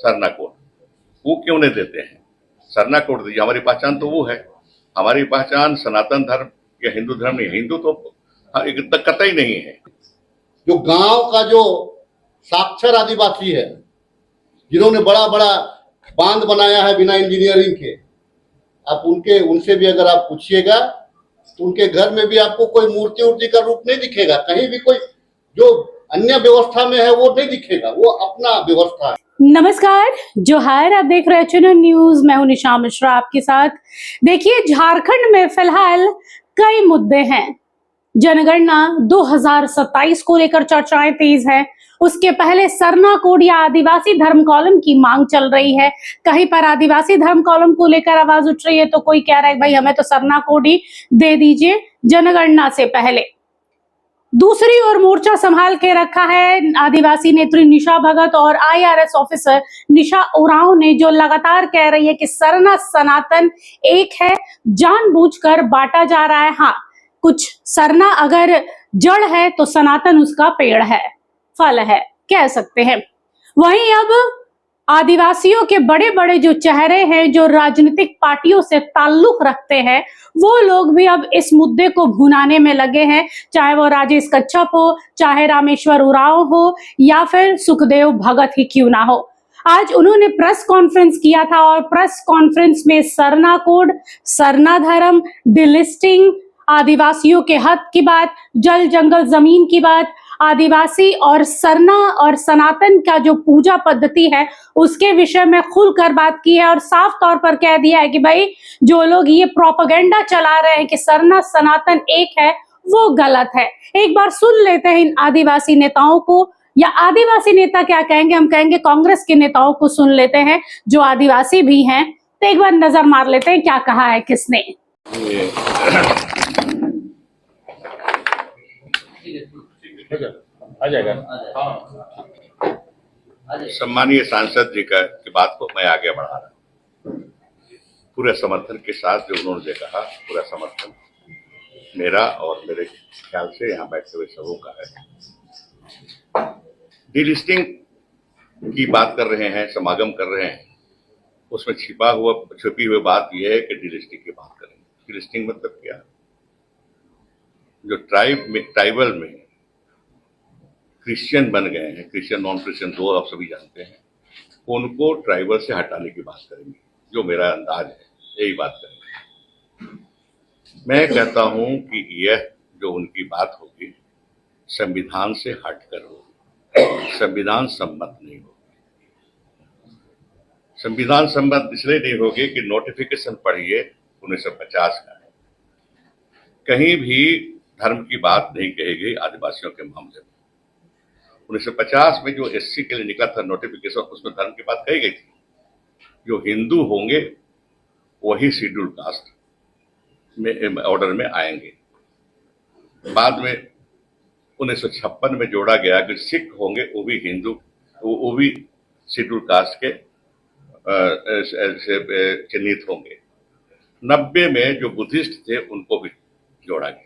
Sarna code, वो क्यों नहीं देते हैं? सरना कोड दीजिए। हमारी पहचान तो वो है, हमारी पहचान सनातन धर्म या हिंदू धर्म नहीं। हिंदू तो कतई नहीं है। जो गांव का जो साक्षर आदिवासी है, जिन्होंने बड़ा बड़ा बांध बनाया है बिना इंजीनियरिंग के, आप उनसे भी अगर आप पूछिएगा तो उनके घर में भी आपको कोई मूर्ति का रूप नहीं दिखेगा। कहीं भी कोई जो अन्य व्यवस्था में है वो नहीं दिखेगा, वो अपना व्यवस्था है। नमस्कार, जोहार। आप देख रहे हैं चुनर न्यूज। मैं हूं निशा मिश्रा आपके साथ। देखिए, झारखंड में फिलहाल कई मुद्दे हैं। जनगणना 2027 को लेकर चर्चाएं तेज है। उसके पहले सरना कोड या आदिवासी धर्म कॉलम की मांग चल रही है। कहीं पर आदिवासी धर्म कॉलम को लेकर आवाज उठ रही है तो कोई कह रहा है भाई हमें तो सरना कोड ही दे दीजिए जनगणना से पहले। दूसरी ओर मोर्चा संभाल के रखा है आदिवासी नेत्री निशा भगत और आईआरएस ऑफिसर निशा उरांव ने, जो लगातार कह रही है कि सरना सनातन एक है, जानबूझकर बांटा जा रहा है। हाँ, कुछ सरना अगर जड़ है तो सनातन उसका पेड़ है, फल है, कह सकते हैं। वहीं अब आदिवासियों के बड़े बड़े जो चेहरे हैं, जो राजनीतिक पार्टियों से ताल्लुक रखते हैं, वो लोग भी अब इस मुद्दे को भुनाने में लगे हैं। चाहे वो राजेश कच्छप हो, चाहे रामेश्वर उरांव हो, या फिर सुखदेव भगत ही क्यों ना हो। आज उन्होंने प्रेस कॉन्फ्रेंस किया था और प्रेस कॉन्फ्रेंस में सरना कोड, सरना धर्म, डिलिस्टिंग, आदिवासियों के हक की बात, जल जंगल जमीन की बात, आदिवासी और सरना और सनातन का जो पूजा पद्धति है उसके विषय में खुलकर बात की है और साफ तौर पर कह दिया है कि भाई जो लोग ये प्रोपेगेंडा चला रहे हैं कि सरना सनातन एक है, वो गलत है। एक बार सुन लेते हैं इन आदिवासी नेताओं को, या आदिवासी नेता क्या कहेंगे, हम कहेंगे कांग्रेस के नेताओं को सुन लेते हैं जो आदिवासी भी हैं। तो एक बार नजर मार लेते हैं क्या कहा है किसने। आ जाएगा। सम्मानीय सांसद जी की बात को मैं आगे बढ़ा रहा हूँ। पूरे समर्थन के साथ जो उन्होंने कहा, पूरा समर्थन मेरा और मेरे ख्याल से यहाँ बैठे हुए सबों का है। डिलिस्टिंग की बात कर रहे हैं, समागम कर रहे हैं, उसमें छुपी हुई बात यह है कि डिलिस्टिंग की बात करेंगे। डिलिस्टिंग मतलब क्या? जो ट्राइबल में क्रिश्चियन बन गए हैं, क्रिश्चियन नॉन क्रिश्चियन दो आप सभी जानते हैं, उनको ट्राइबल से हटाने की बात करेंगे। जो मेरा अंदाज है यही बात करेंगे। मैं कहता हूं कि यह जो उनकी बात होगी संविधान से हटकर होगी, संविधान सम्मत नहीं होगी। संविधान सम्मत इसलिए नहीं होगी कि नोटिफिकेशन पढ़िए 1950 का है, कहीं भी धर्म की बात नहीं कही गई आदिवासियों के मामले में। 1950 में जो एससी के लिए निकला था नोटिफिकेशन, उसमें धर्म की बात कही गई थी। जो हिंदू होंगे वही शेड्यूल कास्ट में ऑर्डर में आएंगे। बाद में 1956 में जोड़ा गया कि सिख होंगे वो भी हिंदू, वो भी शेड्यूल कास्ट के चिन्हित होंगे। 90 में जो बुद्धिस्ट थे उनको भी जोड़ा गया।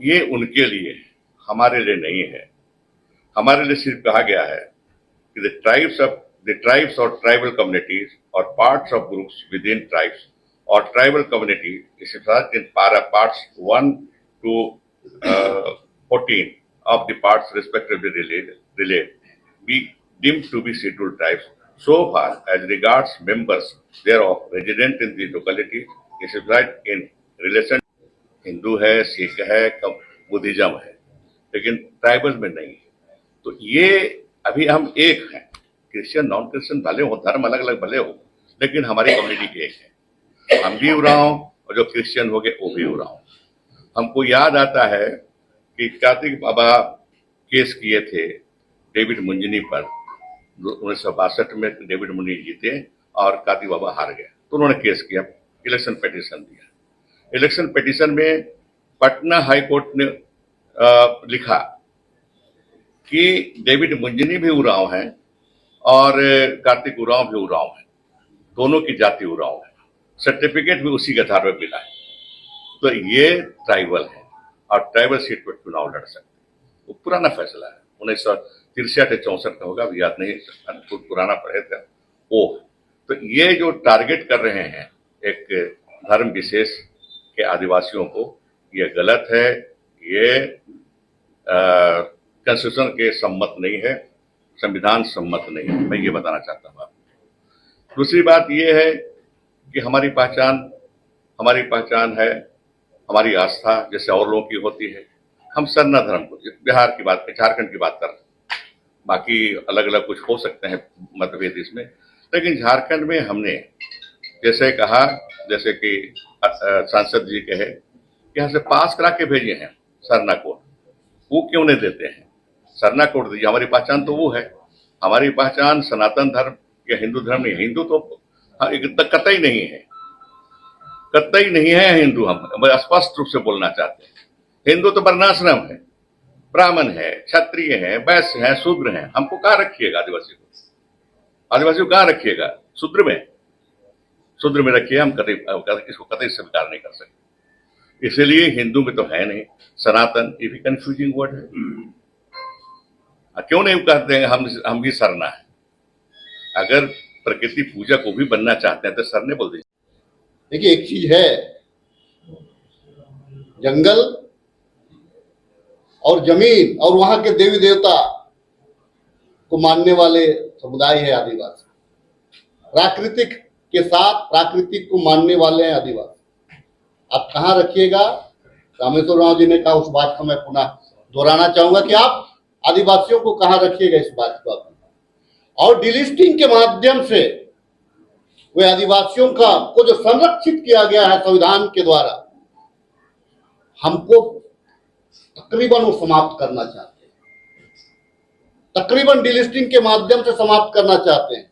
ये उनके लिए है, हमारे लिए नहीं है। हमारे लिए सिर्फ कहा गया है कि द ट्राइब्स और ट्राइबल कम्युनिटीज और parts of groups within tribes और tribal community in parts 1 to 14 of the parts respectively relate be deemed to be scheduled tribes so far as regards members thereof resident in the locality specified in relation। Hindu है, सिख है, Buddhism है, लेकिन tribal में नहीं है। तो ये अभी हम एक हैं, क्रिश्चियन नॉन क्रिश्चियन भले हो, धर्म अलग अलग भले हो, लेकिन हमारी कम्युनिटी एक है। हम भी उरांव और जो क्रिश्चियन हो गए वो भी उरांव। हमको याद आता है कि कार्तिक बाबा केस किए थे डेविड मुंजनी पर। 1962 में डेविड मुंजनी जीते और कार्तिक बाबा हार गए, तो उन्होंने केस किया, इलेक्शन पिटीशन दिया। इलेक्शन पिटीशन में पटना हाई कोर्ट ने लिखा कि डेविड मुंजनी भी उरांव है और कार्तिक उरांव भी उरांव है, दोनों की जाति उरांव है, सर्टिफिकेट भी उसी के आधार पर मिला है। तो ये ट्राइबल है और ट्राइबल सीट पर चुनाव लड़ सकते। वो पुराना फैसला है, 63 या 64 का होगा, अभी याद नहीं, कुछ पुराना पढ़े थे वो। तो ये जो टारगेट कर रहे हैं एक धर्म विशेष के आदिवासियों को, ये गलत है, ये कॉन्स्टिट्यूशन के सम्मत नहीं है, संविधान सम्मत नहीं है, मैं ये बताना चाहता हूँ आपको। दूसरी बात ये है कि हमारी पहचान है, हमारी आस्था जैसे और लोगों की होती है। हम सरना धर्म को, बिहार की बात, झारखंड की बात कर रहे हैं, बाकी अलग अलग कुछ हो सकते हैं मतभेद इसमें, लेकिन झारखंड में हमने जैसे कहा, जैसे कि सांसद जी कहे कि यहाँ से पास करा के भेजे हैं सरना कोड, वो क्यों नहीं देते हैं? सरना कोड दीजिए, हमारी पहचान तो वो है। हमारी पहचान सनातन धर्म या हिंदू धर्म नहीं, हिंदू तो कतई नहीं है, कतई नहीं है हिंदू। हम स्पष्ट रूप से बोलना चाहते हैं, हिंदू तो वर्णाश्रम है, ब्राह्मण है, क्षत्रिय है, वैश्य है, शूद्र है। हमको कहाँ रखिएगा आदिवासी को? आदिवासी को कहाँ रखिएगा? शूद्र में रखिए, हम कतई इसको कतई स्वीकार नहीं कर सकते। इसीलिए हिंदू में तो है नहीं, सनातन ये भी कंफ्यूजिंग वर्ड है। क्यों नहीं कहते हैं हम भी सरना है? अगर प्रकृति पूजा को भी बनना चाहते हैं तो सरने बोल दीजिए। देखिए, एक चीज है, जंगल और जमीन और वहां के देवी देवता को मानने वाले समुदाय है आदिवासी। प्राकृतिक के साथ प्राकृतिक को मानने वाले हैं आदिवासी। आप कहाँ रखिएगा? रामेश्वर राव जी ने कहा, उस बात को मैं पुनः दोहराना चाहूंगा कि आप आदिवासियों को कहाँ रखिएगा, इस बात को। और डिलिस्टिंग के माध्यम से वे आदिवासियों को जो संरक्षित किया गया है संविधान के द्वारा, हमको तकरीबन वो समाप्त करना चाहते हैं, तकरीबन डिलिस्टिंग के माध्यम से समाप्त करना चाहते हैं।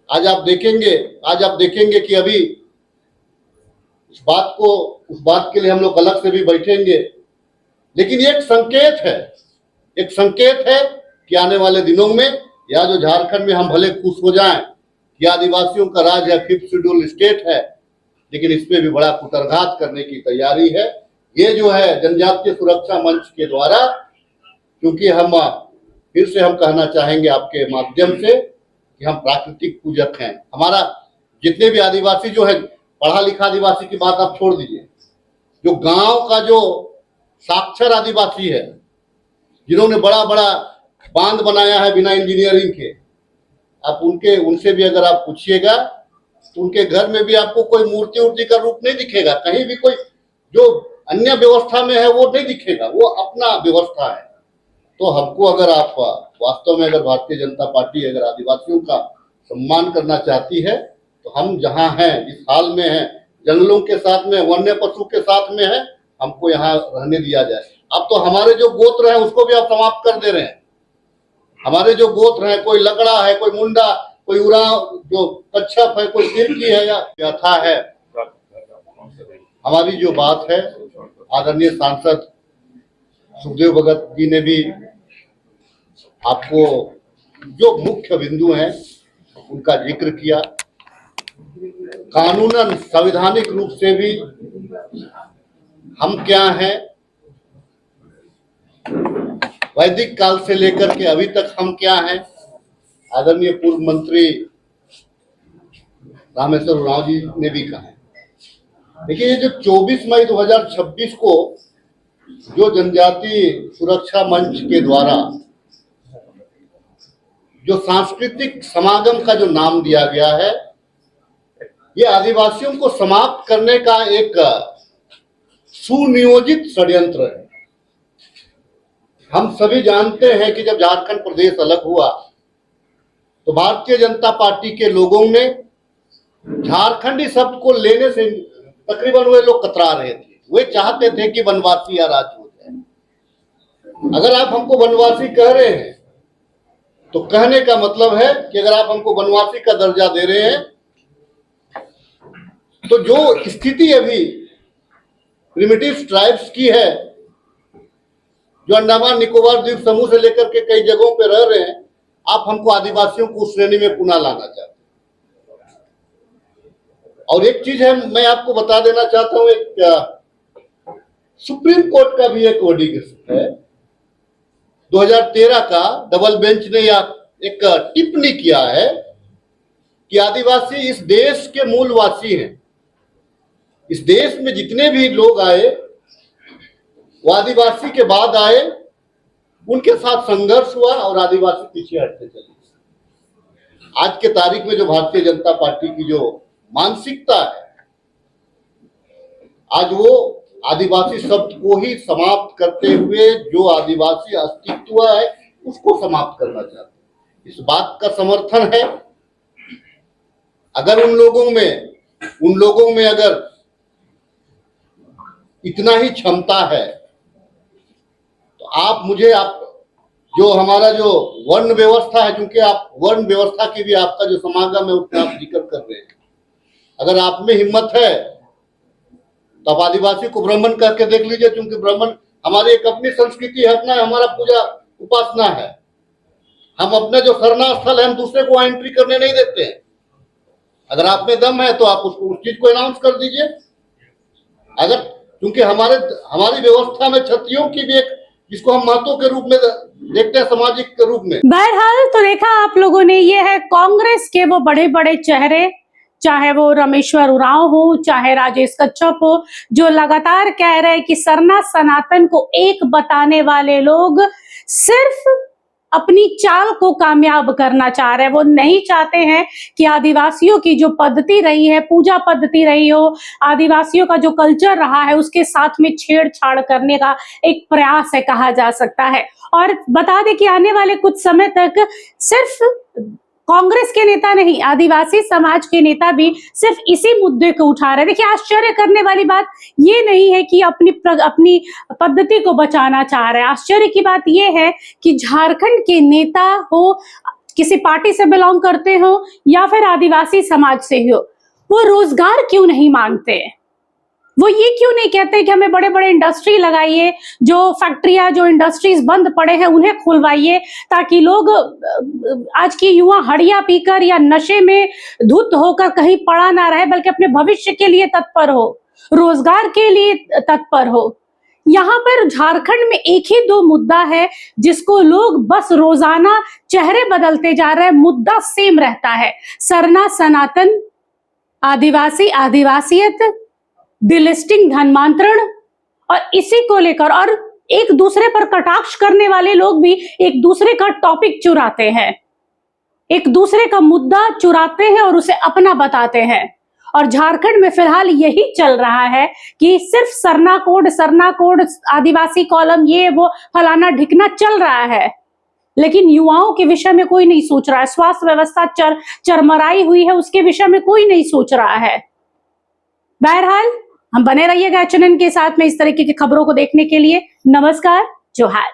आज आप देखेंगे कि अभी उस बात के लिए हम लोग अलग से भी बैठेंगे, लेकिन ये एक संकेत है कि आने वाले दिनों में या जो झारखंड में हम भले खुश हो जाएं कि आदिवासियों का राज है, 5th शेड्यूल स्टेट है, लेकिन इसमें भी बड़ा कुटरघात करने की तैयारी है। ये जो है जनजातीय सुरक्षा मंच के द्वारा, क्योंकि हम फिर से हम कहना चाहेंगे आपके माध्यम से कि हम प्राकृतिक पूजक हैं। हमारा जितने भी आदिवासी जो है, पढ़ा लिखा आदिवासी की बात आप छोड़ दीजिए, जो गांव का जो साक्षर आदिवासी है, जिन्होंने बड़ा बड़ा बांध बनाया है बिना इंजीनियरिंग के, आप उनसे भी अगर आप पूछिएगा तो उनके घर में भी आपको कोई मूर्ति का रूप नहीं दिखेगा, कहीं भी कोई जो अन्य व्यवस्था में है वो नहीं दिखेगा, वो अपना व्यवस्था है। तो हमको अगर आप वास्तव में अगर भारतीय जनता पार्टी अगर आदिवासियों का सम्मान करना चाहती है, तो हम जहाँ हैं, जिस हाल में हैं, जंगलों के साथ में, वन्य पशु के साथ में है, हमको यहाँ रहने दिया जाए। अब तो हमारे जो गोत्र है उसको भी आप समाप्त कर दे रहे हैं। हमारे जो गोत्र है, कोई लकड़ा है, कोई मुंडा, कोई उरांव, जो कच्छप है, कोई तिरकी है या व्यथा है। हमारी जो बात है, आदरणीय सांसद सुखदेव भगत जी ने भी आपको जो मुख्य बिंदु हैं उनका जिक्र किया। कानूनन संवैधानिक रूप से भी हम क्या हैं, वैदिक काल से लेकर के अभी तक हम क्या हैं, आदरणीय पूर्व मंत्री रामेश्वर राव जी ने भी कहा है। देखिए, ये जो 24 मई 2026 को जो जनजाति सुरक्षा मंच के द्वारा जो सांस्कृतिक समागम का जो नाम दिया गया है, ये आदिवासियों को समाप्त करने का एक सुनियोजित षड्यंत्र है। हम सभी जानते हैं कि जब झारखंड प्रदेश अलग हुआ तो भारतीय जनता पार्टी के लोगों ने झारखंडी शब्द को लेने से तकरीबन वे लोग कतरा रहे थे। वे चाहते थे कि वनवासी या राज्य हो जाए। अगर आप हमको वनवासी कह रहे हैं तो कहने का मतलब है कि अगर आप हमको वनवासी का दर्जा दे रहे हैं तो जो स्थिति अभी प्रिमिटिव ट्राइब्स की है, जो अंडमान निकोबार द्वीप समूह से लेकर के कई जगहों पे रह रहे हैं, आप हमको आदिवासियों को उस श्रेणी में पुनः लाना चाहते हैं। और एक चीज है, मैं आपको बता देना चाहता हूं, एक सुप्रीम कोर्ट का भी एक वर्डिक्ट है 2013 का डबल बेंच ने एक टिप्पणी किया है कि आदिवासी इस देश के मूलवासी हैं। इस देश में जितने भी लोग आए वो आदिवासी के बाद आए, उनके साथ संघर्ष हुआ और आदिवासी पीछे हटते चले। आज के तारीख में जो भारतीय जनता पार्टी की जो मानसिकता है, आज वो आदिवासी शब्द को ही समाप्त करते हुए जो आदिवासी अस्तित्व है उसको समाप्त करना चाहते हैं। इस बात का समर्थन है। अगर उन लोगों में अगर इतना ही क्षमता है तो आप जो हमारा जो वर्ण व्यवस्था है, क्योंकि आप वर्ण व्यवस्था की भी आपका जो समागम है उसमें आप जिक्र कर रहे हैं, अगर आप में हिम्मत है तो आप आदिवासी को ब्राह्मण करके देख लीजिए, क्योंकि ब्राह्मण हमारी एक अपनी संस्कृति है, अपना हमारा पूजा उपासना है। हम अपने जो शरणा स्थल है हम दूसरे को एंट्री करने नहीं देते हैं। अगर आप में दम है तो आप उस चीज को अनाउंस कर दीजिए। अगर क्योंकि हमारी व्यवस्था में क्षत्रियों की भी एक, जिसको हम महत्व के रूप में देखते हैं, सामाजिक के रूप में। बहरहाल तो देखा आप लोगों ने, ये है कांग्रेस के वो बड़े बड़े चेहरे, चाहे वो रामेश्वर उरांव हो, चाहे राजेश कच्छप हो, जो लगातार कह रहे हैं कि सरना सनातन को एक बताने वाले लोग सिर्फ अपनी चाल को कामयाब करना चाह रहे हैं। वो नहीं चाहते हैं कि आदिवासियों की जो पद्धति रही है, पूजा पद्धति रही हो, आदिवासियों का जो कल्चर रहा है, उसके साथ में छेड़छाड़ करने का एक प्रयास है, कहा जा सकता है। और बता दें कि आने वाले कुछ समय तक सिर्फ कांग्रेस के नेता नहीं, आदिवासी समाज के नेता भी सिर्फ इसी मुद्दे को उठा रहे हैं। देखिए, आश्चर्य करने वाली बात ये नहीं है कि अपनी पद्धति को बचाना चाह रहे हैं। आश्चर्य की बात ये है कि झारखंड के नेता हो, किसी पार्टी से बिलोंग करते हो या फिर आदिवासी समाज से हो, वो रोजगार क्यों नहीं मांगते? वो ये क्यों नहीं कहते कि हमें बड़े बड़े इंडस्ट्री लगाइए, जो फैक्ट्रियां, जो इंडस्ट्रीज बंद पड़े हैं उन्हें खुलवाइए, ताकि लोग, आज की युवा हड़िया पीकर या नशे में धुत होकर कहीं पड़ा ना रहे, बल्कि अपने भविष्य के लिए तत्पर हो, रोजगार के लिए तत्पर हो। यहाँ पर झारखंड में एक ही दो मुद्दा है जिसको लोग बस रोजाना चेहरे बदलते जा रहे हैं, मुद्दा सेम रहता है, सरना सनातन, आदिवासी, आदिवासियत, डिलिस्टिंग, धर्मांतरण, और इसी को लेकर और एक दूसरे पर कटाक्ष करने वाले लोग भी एक दूसरे का टॉपिक चुराते हैं, एक दूसरे का मुद्दा चुराते हैं और उसे अपना बताते हैं। और झारखंड में फिलहाल यही चल रहा है कि सिर्फ सरना कोड, आदिवासी कॉलम, ये वो फलाना ढिकना चल रहा है, लेकिन युवाओं के विषय में कोई नहीं सोच रहा है। स्वास्थ्य व्यवस्था चरमराई हुई है, उसके विषय में कोई नहीं सोच रहा है। बहरहाल हम बने रहिएगा HNN के साथ में इस तरीके की खबरों को देखने के लिए। नमस्कार, जोहार।